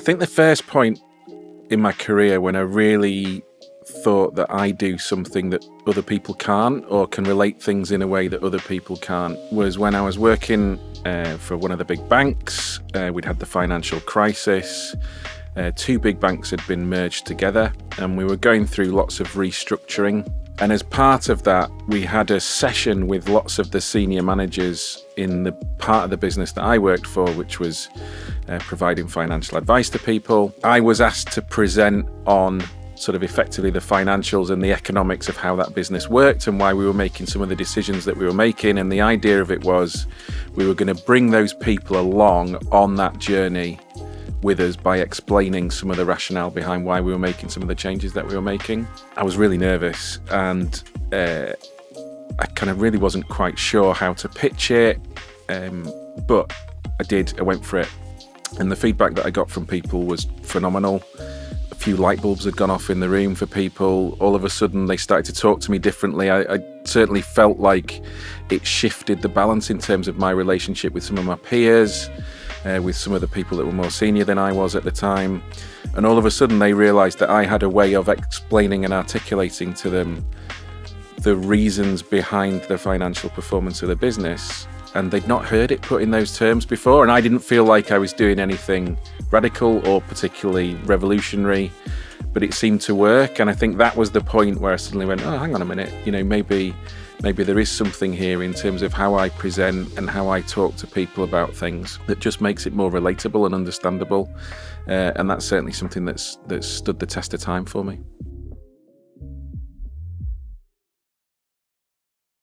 I think the first point in my career when I really thought that I do something that other people can't, or can relate things in a way that other people can't, was when I was working for one of the big banks. We'd had the financial crisis. Two big banks had been merged together, and we were going through lots of restructuring. And as part of that, we had a session with lots of the senior managers in the part of the business that I worked for, which was providing financial advice to people. I was asked to present on sort of effectively the financials and the economics of how that business worked and why we were making some of the decisions that we were making. And the idea of it was we were going to bring those people along on that journey with us by explaining some of the rationale behind why we were making some of the changes that we were making. I was really nervous, and I kind of really wasn't quite sure how to pitch it, but I went for it. And the feedback that I got from people was phenomenal. A few light bulbs had gone off in the room for people. All of a sudden they started to talk to me differently. I certainly felt like it shifted the balance in terms of my relationship with some of my peers, with some of the people that were more senior than I was at the time. And all of a sudden they realised that I had a way of explaining and articulating to them the reasons behind the financial performance of the business. And they'd not heard it put in those terms before. And I didn't feel like I was doing anything radical or particularly revolutionary, but it seemed to work. And I think that was the point where I suddenly went, oh, hang on a minute, maybe there is something here in terms of how I present and how I talk to people about things that just makes it more relatable and understandable. And that's certainly something that's stood the test of time for me.